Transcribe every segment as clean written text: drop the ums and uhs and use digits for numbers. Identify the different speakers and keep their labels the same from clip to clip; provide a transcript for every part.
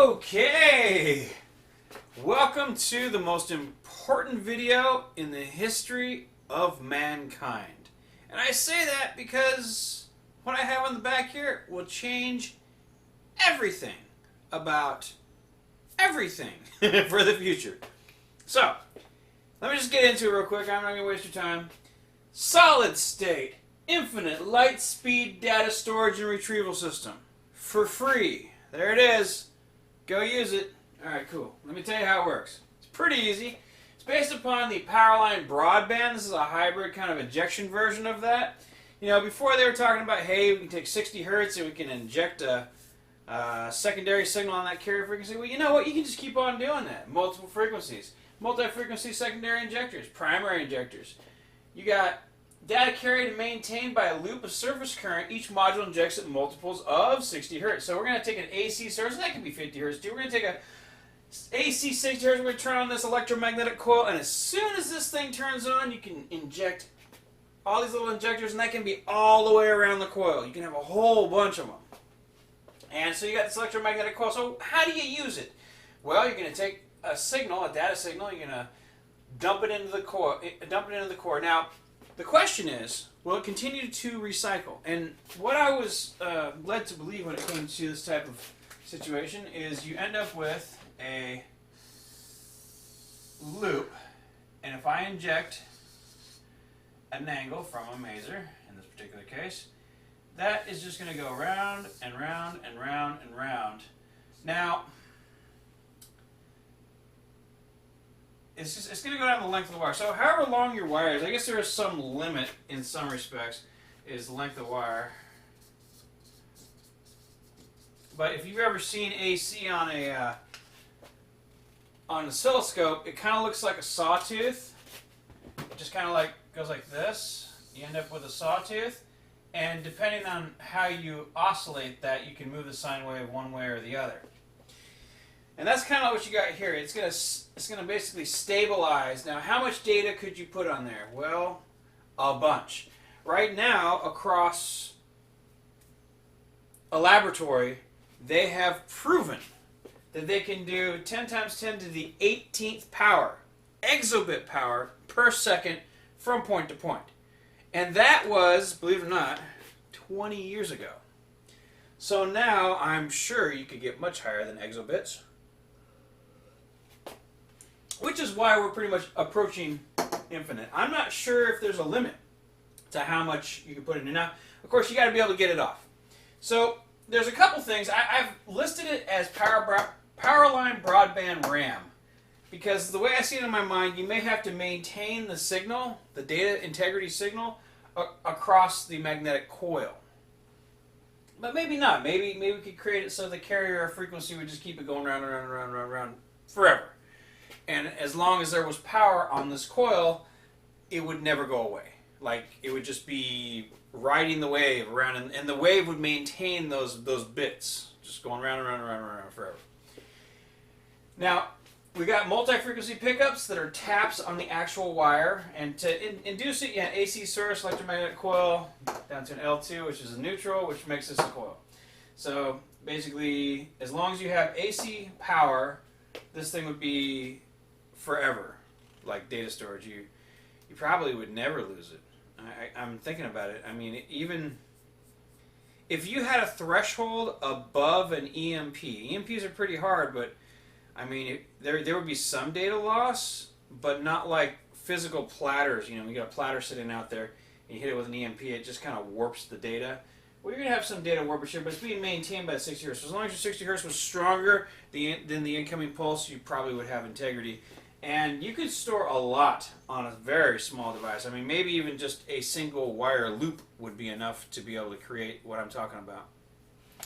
Speaker 1: Okay, welcome to the most important video in the history of mankind. And I say that because what I have on the back here will change everything about everything for the future. So, let me just get into it real quick. I'm not going to waste your time. Solid state, infinite light speed data storage and retrieval system. For free. There it is. Go use it. Alright, cool. Let me tell you how it works. It's pretty easy. It's based upon the Powerline Broadband. This is a hybrid kind of injection version of that. You know, before they were talking about, hey, we can take 60 hertz and we can inject a secondary signal on that carrier frequency. Well, you know what? You can just keep on doing that. Multiple frequencies. Multi-frequency secondary injectors. Primary injectors. You got data carried and maintained by a loop of surface current. Each module injects at multiples of 60 hertz. So we're going to take an AC source, and that can be 50 hertz too. We're going to take a AC 60 hertz, we're going to turn on this electromagnetic coil, and as soon as this thing turns on, you can inject all these little injectors, and that can be all the way around the coil. You can have a whole bunch of them. And so you got this electromagnetic coil. So how do you use it? Well, you're going to take a signal, a data signal, you're going to dump it into the core. Now, the question is, will it continue to recycle? And what I was led to believe when it came to this type of situation is you end up with a loop, and if I inject an angle from a maser, in this particular case, that is just going to go round and round and round and round. Now, it's going to go down the length of the wire. So however long your wire is, I guess there is some limit in some respects, is the length of the wire. But if you've ever seen AC on an oscilloscope, it kind of looks like a sawtooth. It just kind of like goes like this. You end up with a sawtooth. And depending on how you oscillate that, you can move the sine wave one way or the other. And that's kind of what you got here. It's gonna basically stabilize. Now, how much data could you put on there? Well, a bunch. Right now, across a laboratory, they have proven that they can do 10 times 10 to the 18th power, exobit power per second from point to point. And that was, believe it or not, 20 years ago. So now I'm sure you could get much higher than exobits. Which is why we're pretty much approaching infinite. I'm not sure if there's a limit to how much you can put in there. Now, of course, you got to be able to get it off. So there's a couple things. I've listed it as Powerline Broadband RAM. Because the way I see it in my mind, you may have to maintain the signal, the data integrity signal, across the magnetic coil. But maybe not. Maybe we could create it so the carrier frequency would just keep it going round and round and round and round, round forever. And as long as there was power on this coil, it would never go away. Like, it would just be riding the wave around, and the wave would maintain those bits, just going round and round and round and round forever. Now, we got multi-frequency pickups that are taps on the actual wire, and to induce it, you have AC source, electromagnetic coil, down to an L2, which is a neutral, which makes this a coil. So basically, as long as you have AC power, this thing would be forever, like data storage. You probably would never lose it. I'm thinking about it. I mean, even if you had a threshold above an EMP, EMPs are pretty hard, but I mean, there would be some data loss, but not like physical platters. You know, you got a platter sitting out there, and you hit it with an EMP, it just kind of warps the data. Well, you're going to have some data warpage here, but it's being maintained by 60 hertz. So as long as your 60 hertz was stronger than the incoming pulse, you probably would have integrity. And you could store a lot on a very small device. I mean, maybe even just a single wire loop would be enough to be able to create what I'm talking about.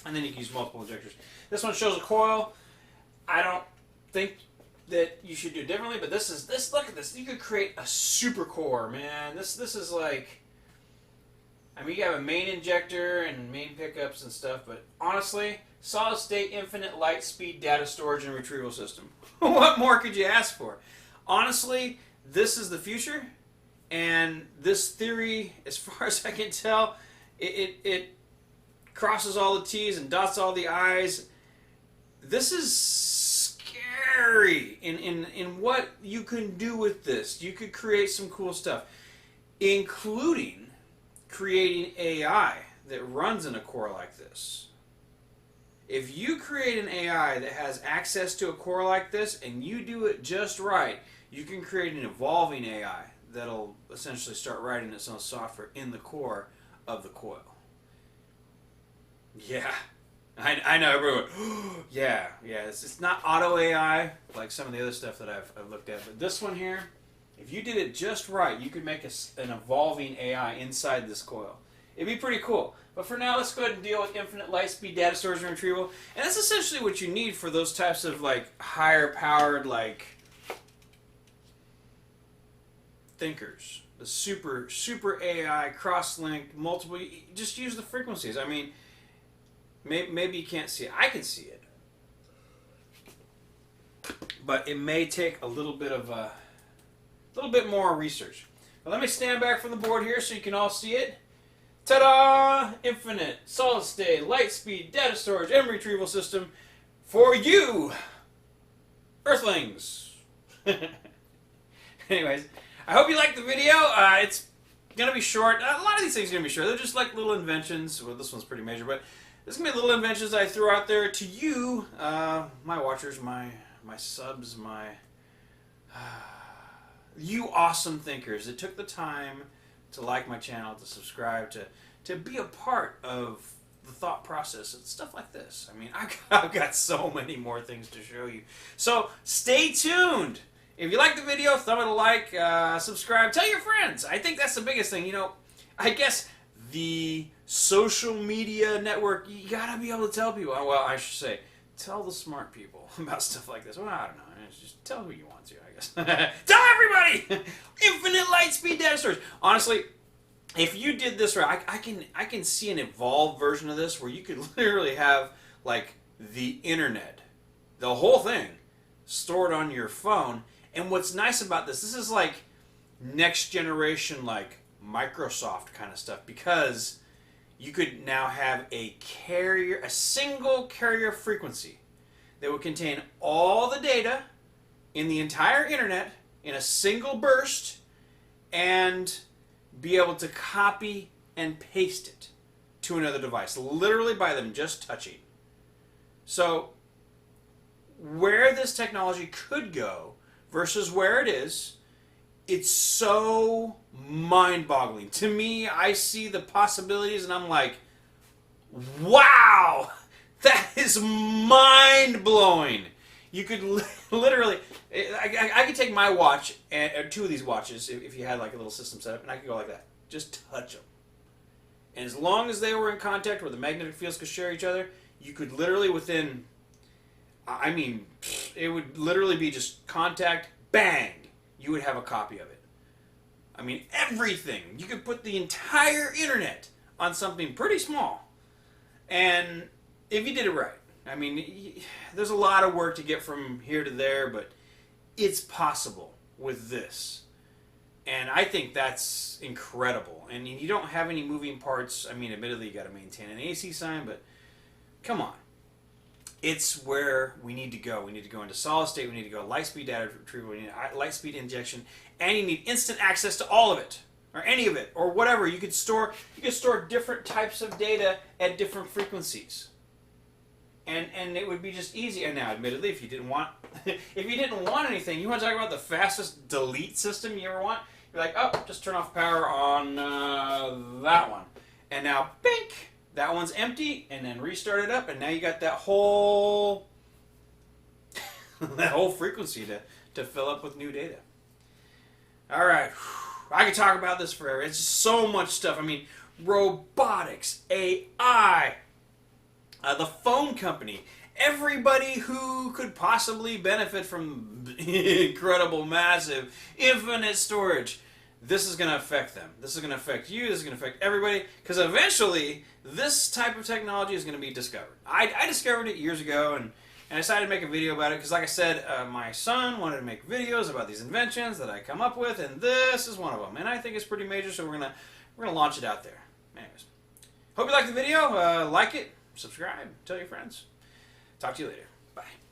Speaker 1: And then you can use multiple injectors. This one shows a coil. I don't think that you should do it differently, but look at this. You could create a super core, man. This is like, I mean, you have a main injector and main pickups and stuff, but honestly, solid state infinite light speed data storage and retrieval system. What more could you ask for? Honestly, this is the future, and this theory, as far as I can tell, it crosses all the T's and dots all the I's. this is scary in what you can do with this. You could create some cool stuff, including creating AI that runs in a core like this. If you create an AI that has access to a core like this and you do it just right, you can create an evolving AI that'll essentially start writing its own software in the core of the coil. Yeah, I know everyone. Yeah. It's not auto AI like some of the other stuff that I've looked at, but this one here, if you did it just right, you could make an evolving AI inside this coil. It'd be pretty cool. But for now, let's go ahead and deal with infinite light-speed data storage and retrieval. And that's essentially what you need for those types of like higher-powered like thinkers. The super AI, cross-linked, multiple. Just use the frequencies. I mean, maybe you can't see it. I can see it, but it may take a little bit more research. Well, let me stand back from the board here so you can all see it. Ta-da! Infinite, solid-state, light-speed, data storage, and retrieval system for you, Earthlings. Anyways, I hope you liked the video. It's going to be short. A lot of these things are going to be short. They're just like little inventions. Well, this one's pretty major, but there's going to be little inventions I threw out there to you, my watchers, my subs, you awesome thinkers that took the time to like my channel, to subscribe, to be a part of the thought process and stuff like this. I mean, I've got so many more things to show you. So stay tuned. If you like the video, thumb it a like, subscribe, tell your friends. I think that's the biggest thing. You know, I guess the social media network, you gotta be able to tell people. Well, I should say, tell the smart people about stuff like this. Well, I don't know. Just tell who you want to, I guess. Tell everybody! Infinite light speed data storage. Honestly, if you did this right, I can see an evolved version of this where you could literally have like the internet, the whole thing, stored on your phone. And what's nice about this is like next generation like Microsoft kind of stuff, because you could now have a single carrier frequency that would contain all the data in the entire internet in a single burst and be able to copy and paste it to another device, literally by them just touching. So where this technology could go versus where it is, it's so mind-boggling. To me, I see the possibilities and I'm like, wow, that is mind-blowing. You could literally, I could take my watch, or two of these watches, if you had like a little system set up, and I could go like that. Just touch them. And as long as they were in contact where the magnetic fields could share each other, you could literally within, I mean, it would literally be just contact, bang, you would have a copy of it. I mean, everything. You could put the entire internet on something pretty small. And if you did it right. I mean, there's a lot of work to get from here to there, but it's possible with this. And I think that's incredible. And you don't have any moving parts. I mean, admittedly, you got to maintain an AC sign, but come on. It's where we need to go. We need to go into solid state. We need to go light-speed data retrieval. We need light-speed injection. And you need instant access to all of it, or any of it, or whatever. You could store different types of data at different frequencies. And it would be just easy. And now, admittedly, if you didn't want anything, you want to talk about the fastest delete system you ever want. You're like, oh, just turn off power on that one, and now, bink, that one's empty, and then restart it up, and now you got that whole frequency to fill up with new data. All right, I could talk about this forever. It's just so much stuff. I mean, robotics, AI. The phone company, everybody who could possibly benefit from incredible, massive, infinite storage. This is going to affect them. This is going to affect you. This is going to affect everybody. Because eventually, this type of technology is going to be discovered. I discovered it years ago, and I decided to make a video about it. Because like I said, my son wanted to make videos about these inventions that I come up with, and this is one of them. And I think it's pretty major, so we're gonna launch it out there. Anyways, hope you liked the video. Like it. Subscribe, tell your friends. Talk to you later. Bye.